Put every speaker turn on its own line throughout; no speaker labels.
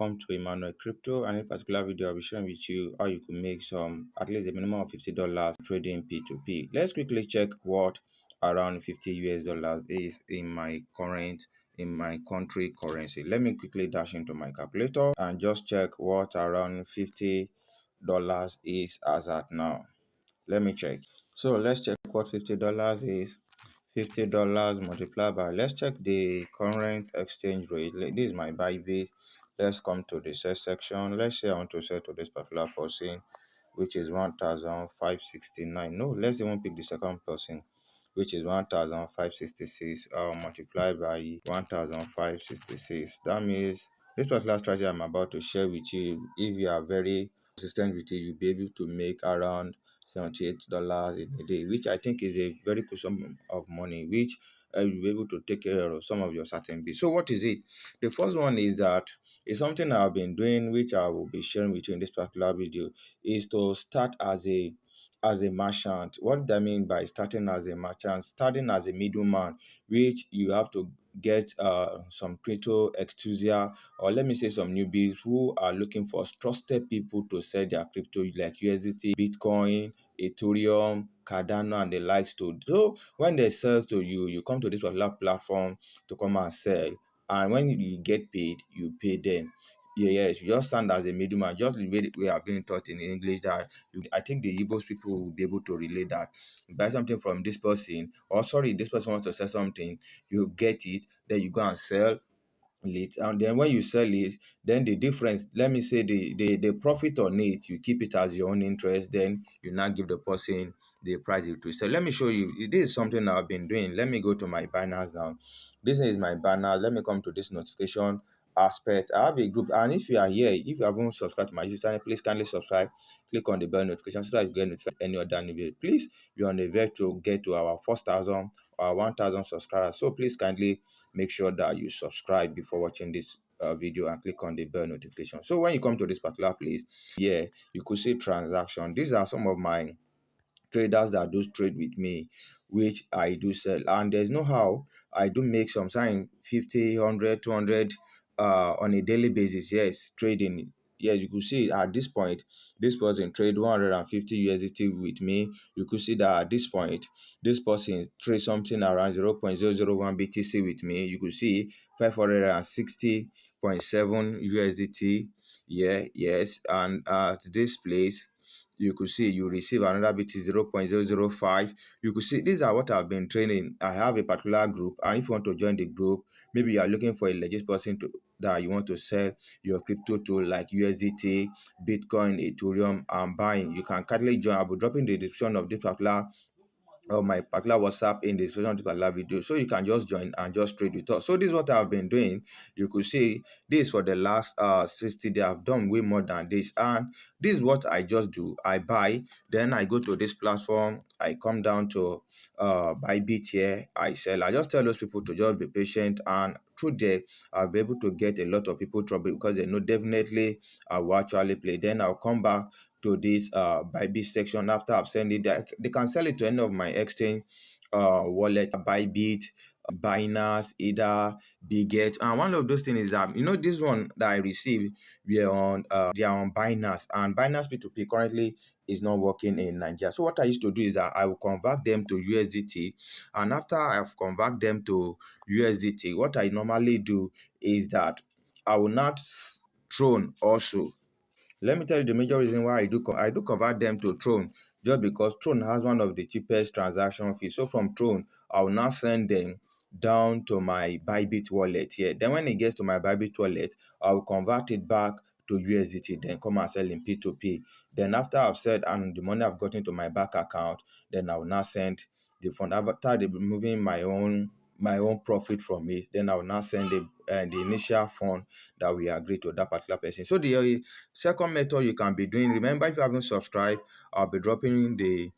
Welcome to Emmanuel Crypto, and in particular video I'll be sharing with you how you can make some at least a minimum of $50 trading P2P. Let's quickly check what around 50 US dollars is in my country currency. Let me quickly dash into my calculator and just check what around $50 is as at now. Let me check. So let's check what $50 is. $50 multiplied by, let's check the current exchange rate. This is my Bybit. Let's come to the sell section. Let's say I want to sell to this particular person, which is 1,569. No, let's even pick the second person, which is 1,566 multiplied by 1,566. That means this particular strategy I'm about to share with you, if you are very consistent with it, you'll be able to make around $78 in a day, which I think is a very good sum of money, which you'll be able to take care of some of your certain bills. So what is it? The first one is that it's something I've been doing, which I will be sharing with you in this particular video, is to start as a merchant. What do I mean by starting as a merchant? Starting as a middleman, which you have to get some crypto enthusiasts, or let me say some newbies who are looking for trusted people to sell their crypto like USDT, Bitcoin, Ethereum, Cardano, and the likes to. So when they sell to you, you come to this particular platform to come and sell, and when you get paid, you pay them. Yes, you just stand as a middleman, just the way we are being taught in English. That I think the Igbos people will be able to relate that. Buy something from this person, or sorry, this person wants to sell something, you get it, then you go and sell it, and then when you sell it, then the difference, let me say the profit on it, you keep it as your own interest, then you now give the person the price you to sell. Let me show you, this is something I've been doing. Let me go to my Binance now. This is my Binance. Let me come to this notification aspect. I have a group, and if you are here, if you haven't subscribed to my YouTube channel, please kindly subscribe, click on the bell notification so that you get notified any other new video. Please, we are on the way to get to our 1,000 or 1,000 subscribers, so please kindly make sure that you subscribe before watching this video and click on the bell notification. So when you come to this particular place, yeah, you could see transaction. These are some of my traders that do trade with me, which I do sell, and there's no how I do make some sign 50, 100, 200 on a daily basis. Yes, trading. Yes, you could see at this point, this person trade 150 USDT with me. You could see that at this point, this person trade something around 0.001 BTC with me. You could see 560.7 USDT. Yeah, yes, and at this place, you could see you receive another BT 0.005. You could see these are what I've been training. I have a particular group, and if you want to join the group, maybe you are looking for a legit person that you want to sell your crypto to, like USDT, Bitcoin, Ethereum, and buying, you can kindly join. I'll be dropping the description of this particular or my particular WhatsApp in the description of this particular video, so you can just join and just trade with us. So this is what I've been doing. You could see this for the last 60 days. I've done way more than this, and this is what I just do. I buy, then I go to this platform, I come down to Bybit here, I sell. I just tell those people to just be patient, and through there I'll be able to get a lot of people trouble because they know definitely I will actually play. Then I'll come back to this Bybit section. After I've sent it, they can sell it to any of my exchange wallet, Bybit, Binance, either Biget. And one of those things is that, this one that I received, we are on they are on Binance, and Binance P2P currently is not working in Nigeria. So what I used to do is that I will convert them to USDT, and after I've convert them to USDT, what I normally do is that I will not Tron also. Let me tell you the major reason why I do convert them to Tron, just because Tron has one of the cheapest transaction fees. So from Tron, I will now send them down to my Bybit wallet here. Then when it gets to my Bybit wallet, I will convert it back to USDT, then come and sell in P2P. Then after I've said and the money I've gotten to my bank account, then I will now send the fund. After removing my own profit from it, then I will now send the initial fund that we agree to that particular person. So the second method you can be doing, remember, if you haven't subscribed, I'll be dropping the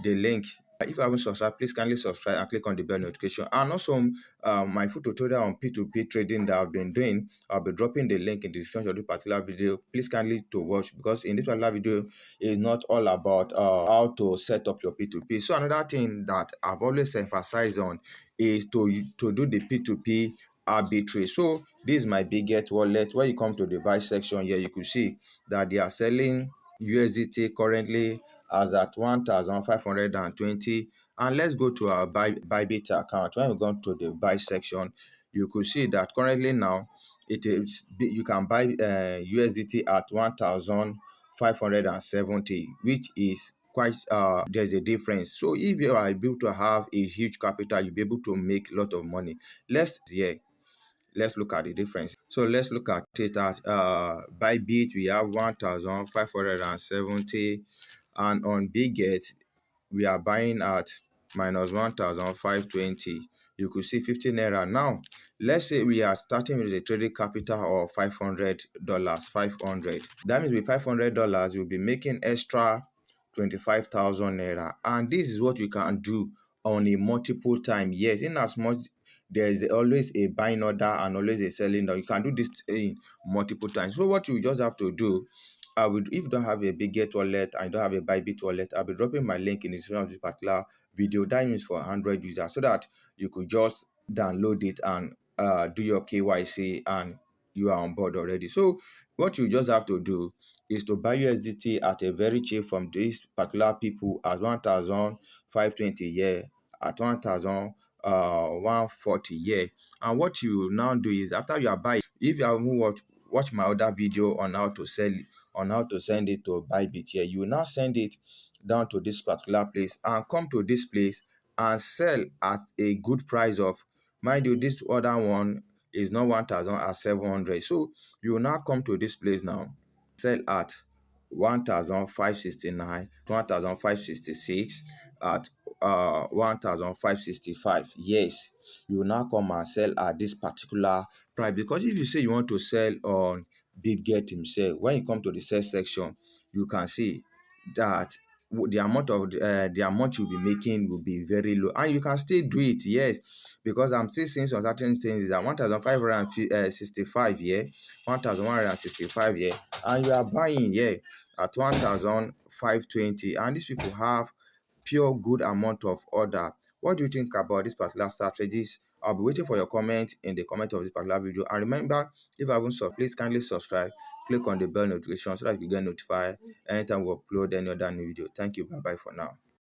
link. If you haven't subscribed, please kindly subscribe and click on the bell notification. And also my full tutorial on P2P trading that I've been doing, I'll be dropping the link in the description of this particular video. Please kindly to watch, because in this particular video is not all about how to set up your P2P. So another thing that I've always emphasized on is to do the P2P Arbitrage. So this is my biggest wallet. When you come to the buy section here, you could see that they are selling USDT currently as at 1,520. And let's go to our Bybit account. When you go to the buy section, you could see that currently now it is you can buy USDT at 1,570, which is quite there's a difference. So if you are able to have a huge capital, you'll be able to make a lot of money. Let's look at the difference. So let's look at it at Bybit we have 1,570, and on Biget we are buying at minus 1,520. You could see 50 naira. Now let's say we are starting with a trading capital of $500. 500, that means with $500 you'll be making extra 25,000 naira, and this is what you can do on a multiple time. Yes, in as much there is always a buying order and always a selling order, you can do this in multiple times. So what you just have to do, I would, if you don't have a Biget wallet and you don't have a Bybit wallet, I'll be dropping my link in the description of this particular video. That means for Android users, so that you could just download it and do your KYC and you are on board already. So what you just have to do is to buy USDT at a very cheap from these particular people as 1,520 here, at 1,140 here. And what you now do is, after you are buying, if you haven't watch my other video on how to sell it, on how to send it to Bybit here, you will now send it down to this particular place and come to this place and sell at a good price of, mind you, this other one is not 1,700. So you will now come to this place now, sell at 1,569, 1,566, at 1,565. Yes, you will now come and sell at this particular price, because if you say you want to sell on Biget himself, when you come to the sell section, you can see that the amount you'll be making will be very low, and you can still do it. Yes, because I'm still seeing some certain things that 1,565 here, 1,165 here, and you are buying here at 1,520, and these people have pure good amount of order. What do you think about this particular strategies? I'll be waiting for your comment in the comment of this particular video. And remember, if you haven't subscribed, please kindly subscribe. Click on the bell notification so that you get notified anytime we upload any other new video. Thank you. Bye bye for now.